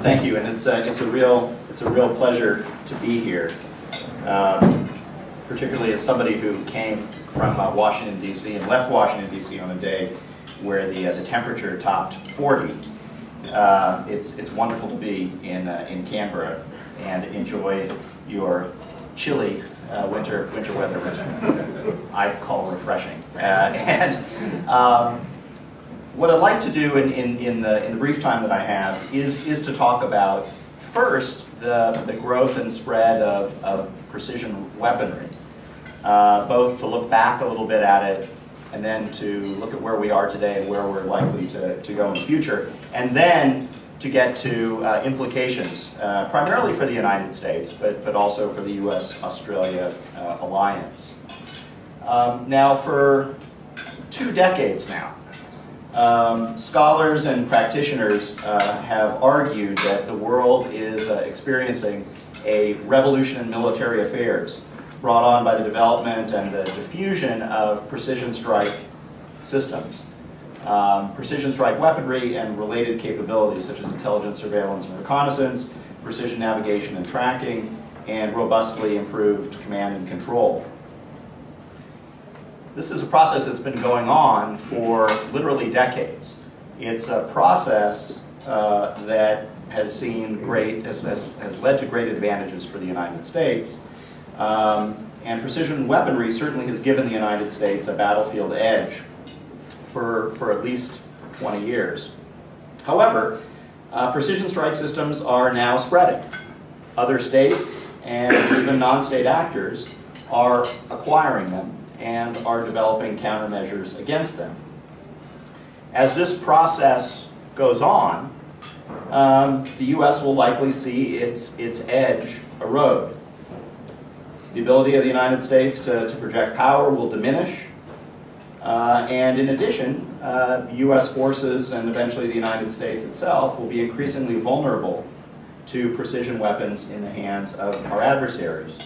Thank you, and it's a real pleasure to be here, particularly as somebody who came from Washington D.C. and left Washington D.C. on a day where the temperature topped 40. It's wonderful to be in Canberra and enjoy your chilly winter weather, which I call refreshing. What I'd like to do in the brief time that I have is to talk about first the growth and spread of precision weaponry, both to look back a little bit at it and then to look at where we are today and where we're likely to go in the future, and then to get to implications, primarily for the United States, but also for the US-Australia alliance. Now, for 2 decades now, scholars and practitioners have argued that the world is experiencing a revolution in military affairs brought on by the development and the diffusion of precision strike systems. Precision strike weaponry and related capabilities such as intelligence, surveillance, and reconnaissance, precision navigation and tracking, and robustly improved command and control. This is a process that's been going on for literally decades. It's a process that has seen has led to great advantages for the United States. And precision weaponry certainly has given the United States a battlefield edge for at least 20 years. However, precision strike systems are now spreading. Other states and even non-state actors are acquiring them and are developing countermeasures against them. As this process goes on, the US will likely see its edge erode. The ability of the United States to project power will diminish, and in addition, US forces and eventually the United States itself will be increasingly vulnerable to precision weapons in the hands of our adversaries.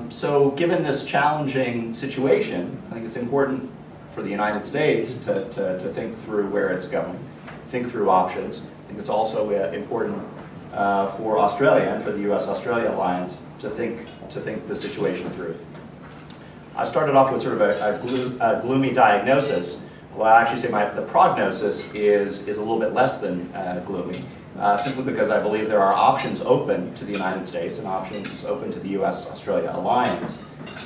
So given this challenging situation, I think it's important for the United States to think through where it's going, think through options. I think it's also important for Australia and for the US-Australia alliance to think the situation through. I started off with sort of a gloomy diagnosis. Well, I actually say the prognosis is a little bit less than gloomy. Simply because I believe there are options open to the United States and options open to the US-Australia alliance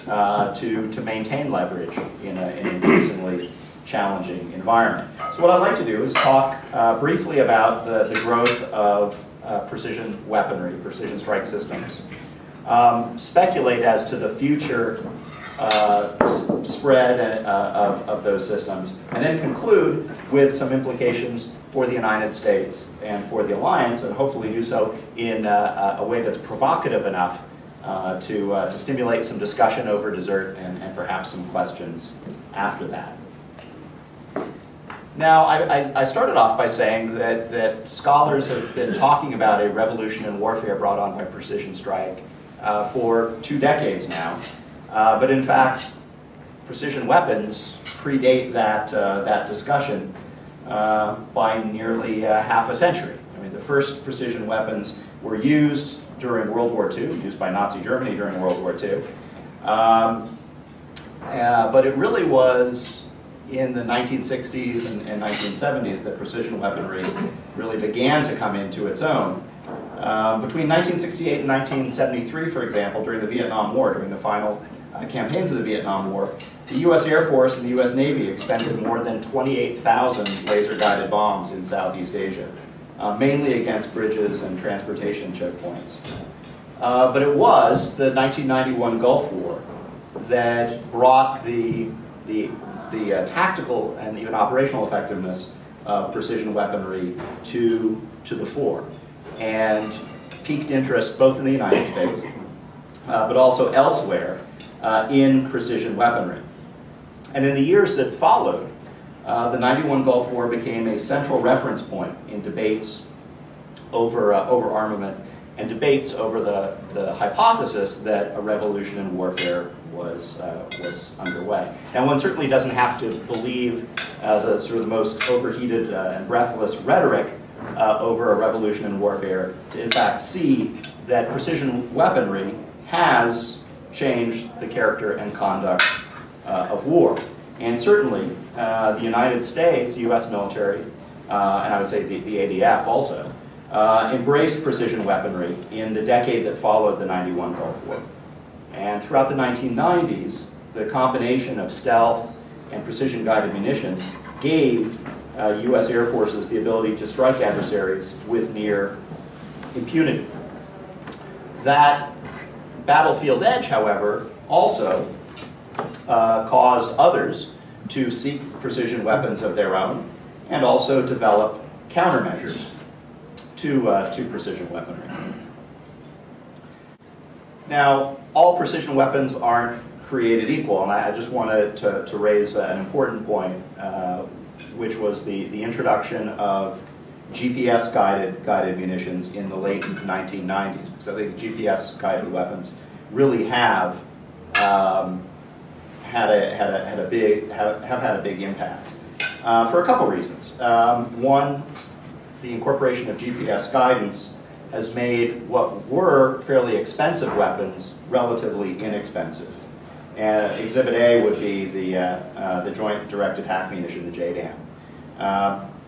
to maintain leverage in an increasingly challenging environment. So what I'd like to do is talk briefly about the growth of precision weaponry, precision strike systems, speculate as to the future spread of those systems, and then conclude with some implications for the United States and for the alliance, and hopefully do so in a way that's provocative enough to stimulate some discussion over dessert and perhaps some questions after that. Now, I started off by saying that scholars have been talking about a revolution in warfare brought on by precision strike for 2 decades now. But in fact, precision weapons predate that discussion by nearly half a century. I mean, the first precision weapons were used during World War II, used by Nazi Germany during World War II. But it really was in the 1960s and 1970s that precision weaponry really began to come into its own. Between 1968 and 1973, for example, during the Vietnam War, during the final campaigns of the Vietnam War, the US Air Force and the US Navy expended more than 28,000 laser-guided bombs in Southeast Asia, mainly against bridges and transportation checkpoints. But it was the 1991 Gulf War that brought the tactical and even operational effectiveness of precision weaponry to the fore, and piqued interest both in the United States but also elsewhere in precision weaponry. And in the years that followed, the 91 Gulf War became a central reference point in debates over armament and debates over the hypothesis that a revolution in warfare was underway. Now, one certainly doesn't have to believe the most overheated and breathless rhetoric over a revolution in warfare to in fact see that precision weaponry has changed the character and conduct of war. And certainly the United States, the US military, and I would say the ADF also, embraced precision weaponry in the decade that followed the '91 Gulf War. And throughout the 1990s, the combination of stealth and precision-guided munitions gave US Air Forces the ability to strike adversaries with near impunity. That battlefield edge, however, also caused others to seek precision weapons of their own and also develop countermeasures to precision weaponry. Now, all precision weapons aren't created equal, and I just wanted to raise an important point, which was the introduction of GPS-guided munitions in the late 1990s. Because I think GPS-guided weapons really have had a big impact for a couple reasons. One, the incorporation of GPS guidance has made what were fairly expensive weapons relatively inexpensive. Exhibit A would be the Joint Direct Attack Munition, the JDAM.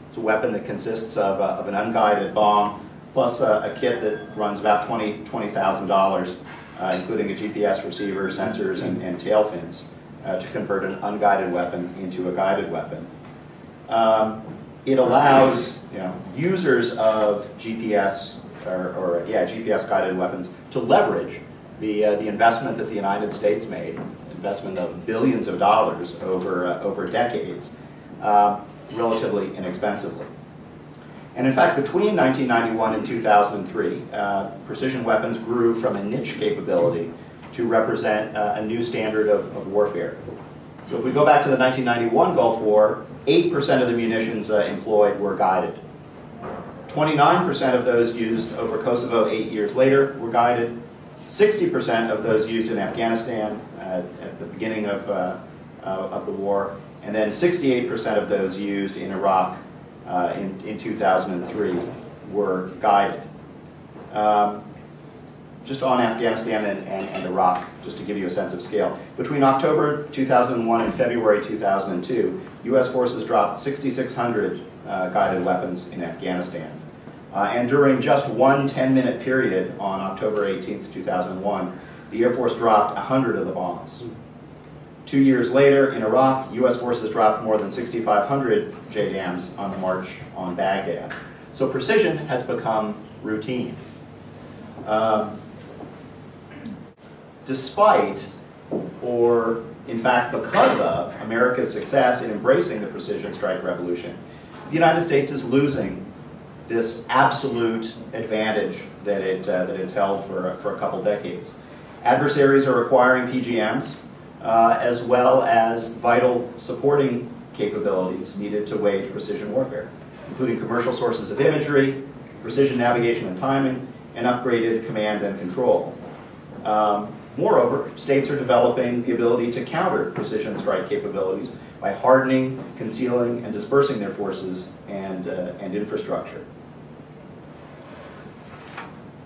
It's a weapon that consists of an unguided bomb plus a kit that runs about $20,000, including a GPS receiver, sensors, and tail fins to convert an unguided weapon into a guided weapon. It allows users of GPS GPS guided weapons to leverage the investment that the United States made, investment of billions of dollars over decades, relatively inexpensively. And in fact, between 1991 and 2003, precision weapons grew from a niche capability to represent a new standard of warfare. So if we go back to the 1991 Gulf War, 8% of the munitions employed were guided. 29% of those used over Kosovo 8 years later were guided. 60% of those used in Afghanistan at the beginning of the war, and then 68% of those used in Iraq in 2003 were guided. Just on Afghanistan and Iraq, just to give you a sense of scale. Between October 2001 and February 2002, US forces dropped 6,600 guided weapons in Afghanistan. And during just one 10-minute period on October 18th, 2001, the Air Force dropped 100 of the bombs. 2 years later, in Iraq, US forces dropped more than 6,500 JDAMs on the march on Baghdad. So precision has become routine. Despite, or in fact because of, America's success in embracing the precision strike revolution, the United States is losing this absolute advantage that it's held for a couple decades. Adversaries are acquiring PGMs as well as vital supporting capabilities needed to wage precision warfare, including commercial sources of imagery, precision navigation and timing, and upgraded command and control. Moreover, states are developing the ability to counter precision strike capabilities by hardening, concealing, and dispersing their forces and infrastructure.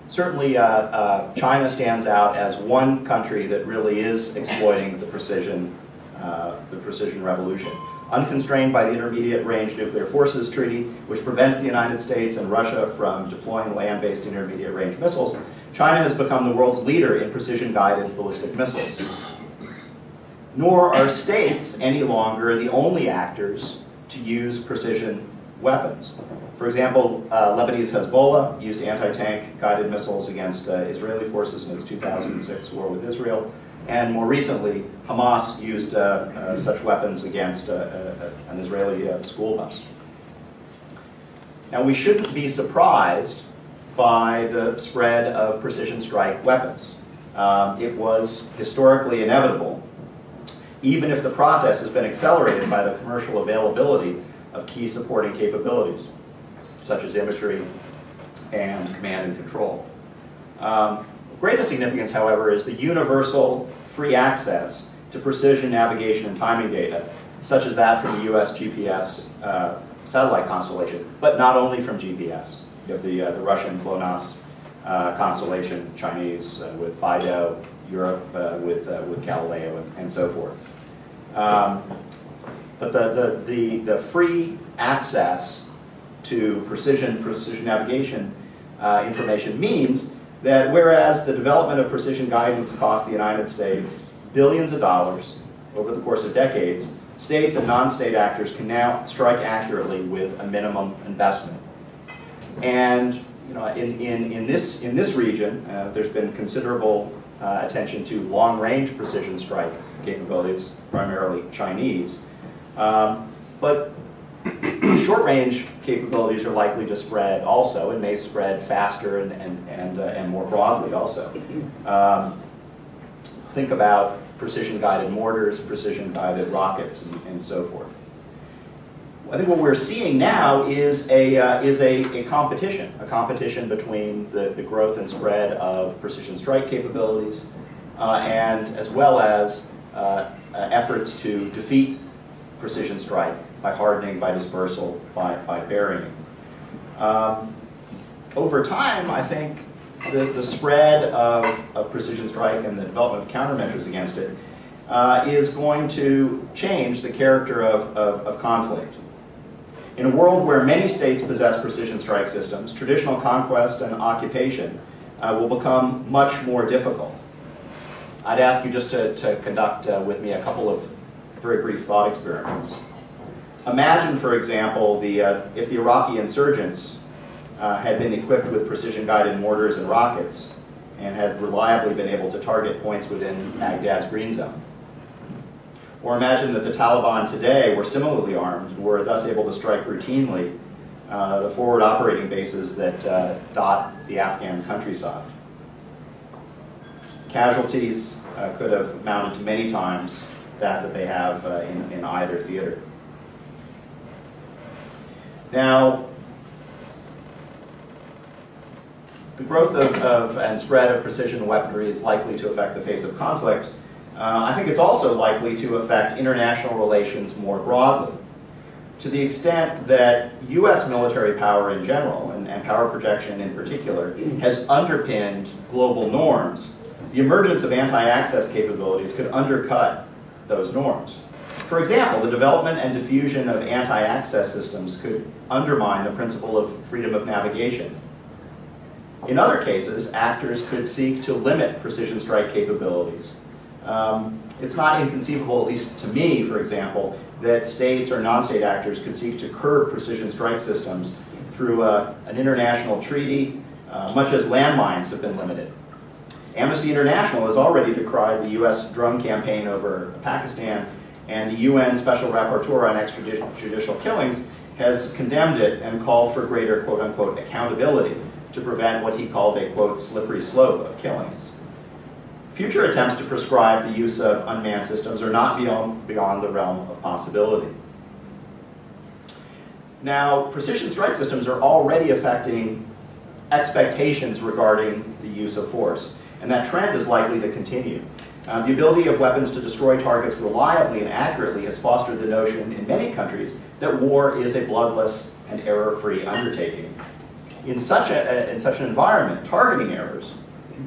Certainly, China stands out as one country that really is exploiting the precision revolution. Unconstrained by the Intermediate Range Nuclear Forces Treaty, which prevents the United States and Russia from deploying land-based intermediate range missiles, China has become the world's leader in precision-guided ballistic missiles. Nor are states any longer the only actors to use precision weapons. For example, Lebanese Hezbollah used anti-tank guided missiles against Israeli forces in its 2006 war with Israel. And more recently, Hamas used such weapons against an Israeli school bus. Now, we shouldn't be surprised by the spread of precision strike weapons. It was historically inevitable, even if the process has been accelerated by the commercial availability of key supporting capabilities, such as imagery and command and control. Of greatest significance, however, is the universal free access to precision navigation and timing data, such as that from the US GPS satellite constellation, but not only from GPS. You have the Russian GLONASS constellation, Chinese with Beidou, Europe with Galileo, and so forth. But the free access to precision navigation information means that whereas the development of precision guidance cost the United States billions of dollars over the course of decades, states and non-state actors can now strike accurately with a minimum investment. And in this region, there's been considerable attention to long-range precision strike capabilities, primarily Chinese. But short-range capabilities are likely to spread also, and may spread faster and more broadly also. Think about precision-guided mortars, precision-guided rockets, and so forth. I think what we're seeing now is a competition between the growth and spread of precision strike capabilities, and as well as efforts to defeat precision strike by hardening, by dispersal, by burying. Over time, I think the spread of precision strike and the development of countermeasures against it is going to change the character of conflict. In a world where many states possess precision strike systems, traditional conquest and occupation will become much more difficult. I'd ask you just to conduct with me a couple of very brief thought experiments. Imagine, for example, if the Iraqi insurgents had been equipped with precision-guided mortars and rockets and had reliably been able to target points within Baghdad's green zone. Or imagine that the Taliban today were similarly armed and were thus able to strike routinely the forward operating bases that dot the Afghan countryside. Casualties could have amounted to many times that they have in either theater. Now, the growth of and spread of precision weaponry is likely to affect the face of conflict. I think it's also likely to affect international relations more broadly, to the extent that US military power in general, and power projection in particular, has underpinned global norms. The emergence of anti-access capabilities could undercut those norms. For example, the development and diffusion of anti-access systems could undermine the principle of freedom of navigation. In other cases, actors could seek to limit precision strike capabilities. It's not inconceivable, at least to me, for example, that states or non-state actors could seek to curb precision strike systems through an international treaty, much as landmines have been limited. Amnesty International has already decried the US drone campaign over Pakistan, and the UN Special Rapporteur on Extrajudicial Killings has condemned it and called for greater, quote-unquote, accountability to prevent what he called a, quote, slippery slope of killings. Future attempts to prescribe the use of unmanned systems are not beyond the realm of possibility. Now, precision strike systems are already affecting expectations regarding the use of force, and that trend is likely to continue. The ability of weapons to destroy targets reliably and accurately has fostered the notion in many countries that war is a bloodless and error-free undertaking. In such an environment, targeting errors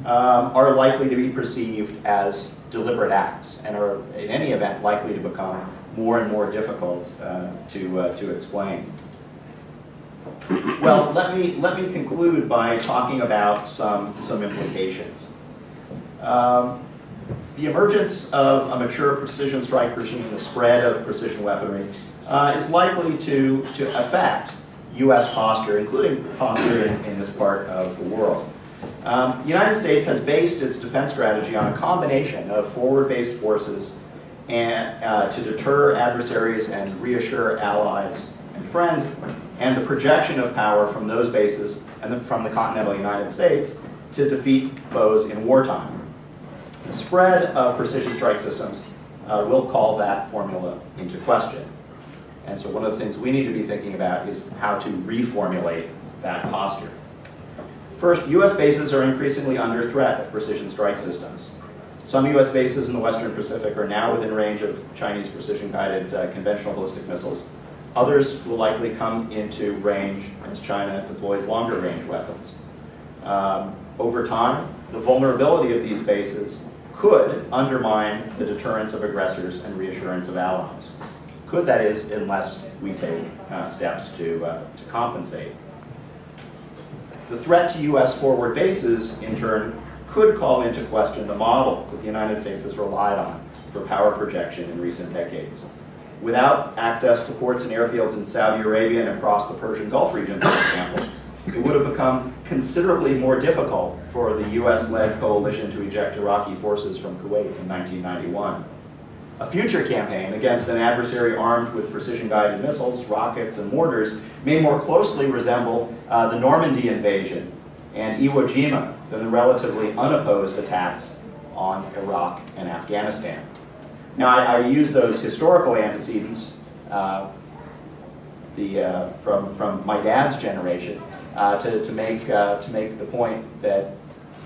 are likely to be perceived as deliberate acts and are, in any event, likely to become more and more difficult to explain. Well, let me conclude by talking about some implications. The emergence of a mature precision strike regime, the spread of precision weaponry, is likely to affect US posture, including posture in this part of the world. The United States has based its defense strategy on a combination of forward-based forces and, to deter adversaries and reassure allies and friends, and the projection of power from those bases and from the continental United States to defeat foes in wartime. The spread of precision strike systems will call that formula into question. And so one of the things we need to be thinking about is how to reformulate that posture. First, US bases are increasingly under threat of precision strike systems. Some US bases in the Western Pacific are now within range of Chinese precision-guided conventional ballistic missiles. Others will likely come into range as China deploys longer range weapons. Over time, the vulnerability of these bases could undermine the deterrence of aggressors and reassurance of allies. Could, that is, unless we take steps to compensate. The threat to U.S. forward bases, in turn, could call into question the model that the United States has relied on for power projection in recent decades. Without access to ports and airfields in Saudi Arabia and across the Persian Gulf region, for example, it would have become considerably more difficult for the US-led coalition to eject Iraqi forces from Kuwait in 1991. A future campaign against an adversary armed with precision-guided missiles, rockets, and mortars may more closely resemble the Normandy invasion and Iwo Jima than the relatively unopposed attacks on Iraq and Afghanistan. Now, I use those historical antecedents from my dad's generation to make the point that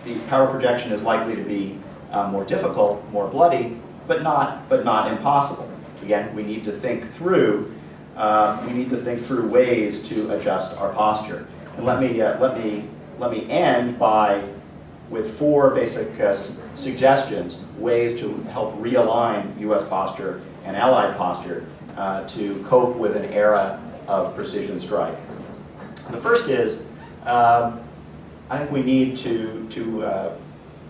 the power projection is likely to be more difficult, more bloody, but not impossible. Again, we need to think through ways to adjust our posture. And let me end with 4 basic suggestions, ways to help realign U.S. posture and Allied posture to cope with an era of precision strike. The first is, I think we need to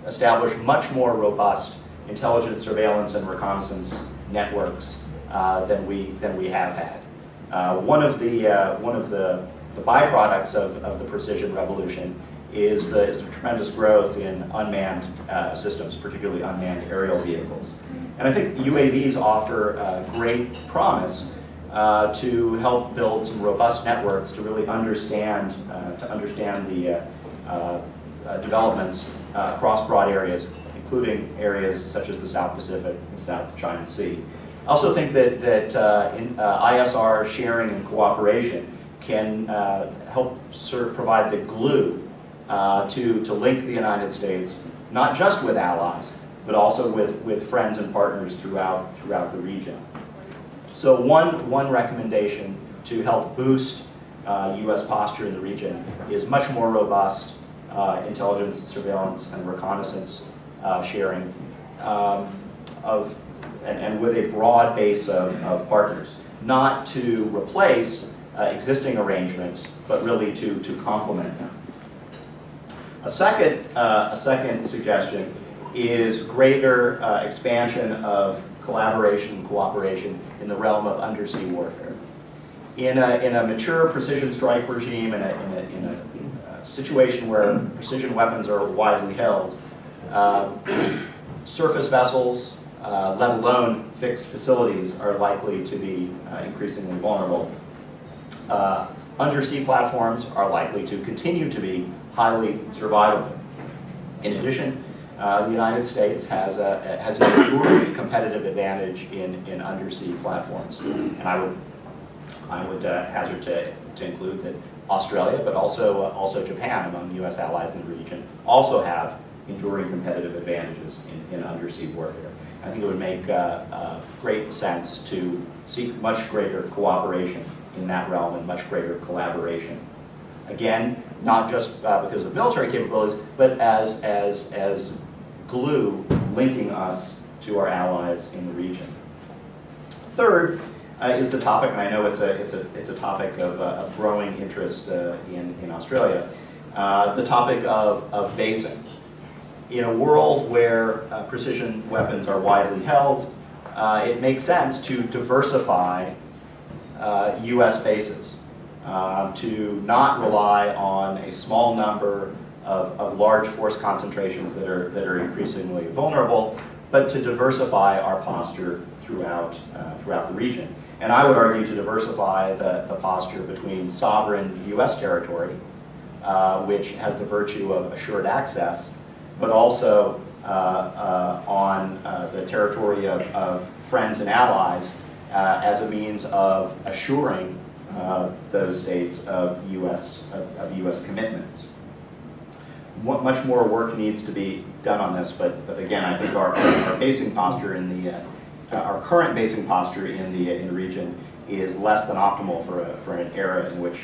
establish much more robust intelligence, surveillance, and reconnaissance networks than we have had. One of the byproducts of the precision revolution is the tremendous growth in unmanned systems, particularly unmanned aerial vehicles. And I think UAVs offer great promise to help build some robust networks to really understand the developments across broad areas, including areas such as the South Pacific and South China Sea. I also think that ISR sharing and cooperation can help provide the glue to link the United States, not just with allies, but also with friends and partners throughout the region. So one recommendation to help boost U.S. posture in the region is much more robust intelligence, surveillance, and reconnaissance sharing and with a broad base of partners, not to replace existing arrangements, but really to complement them. A second suggestion is greater expansion of collaboration and cooperation in the realm of undersea warfare. In a mature precision strike regime, in a situation where precision weapons are widely held, surface vessels, let alone fixed facilities, are likely to be increasingly vulnerable. Undersea platforms are likely to continue to be highly survivable. In addition, the United States has an enduring competitive advantage in undersea platforms, and I would hazard to include that Australia, but also Japan, among U.S. allies in the region, also have enduring competitive advantages in undersea warfare. I think it would make great sense to seek much greater cooperation in that realm and much greater collaboration. Again, not just because of military capabilities, but as glue linking us to our allies in the region. Third is the topic, and I know it's a topic of growing interest in Australia, the topic of basing. In a world where precision weapons are widely held, it makes sense to diversify U.S. bases, to not rely on a small number of large force concentrations that are increasingly vulnerable, but to diversify our posture throughout the region. And I would argue to diversify the posture between sovereign U.S. territory, which has the virtue of assured access, but also on the territory of friends and allies as a means of assuring those states of U.S. commitments. Much more work needs to be done on this, but again, I think our basing posture in our current basing posture in the region is less than optimal for an era in which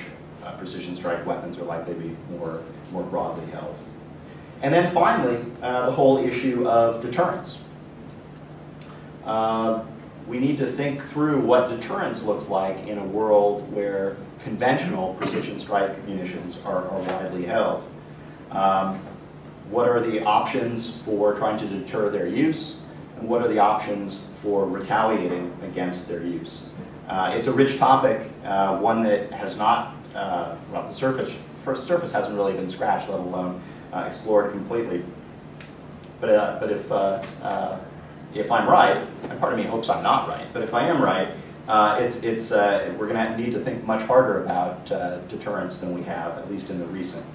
precision strike weapons are likely to be more broadly held. And then finally, the whole issue of deterrence. We need to think through what deterrence looks like in a world where conventional precision strike munitions are widely held. What are the options for trying to deter their use, and what are the options for retaliating against their use? It's a rich topic, one that has not, well, the surface hasn't really been scratched, let alone explored completely. But if I'm right, and part of me hopes I'm not right, but if I am right, we're going to need to think much harder about deterrence than we have, at least in the recent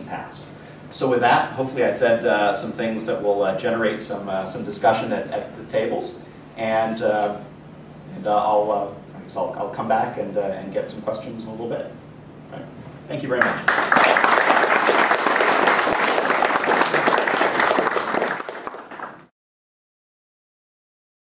past. So with that, hopefully I said some things that will generate some discussion at the tables, and I'll come back and get some questions in a little bit. Right. Thank you very much.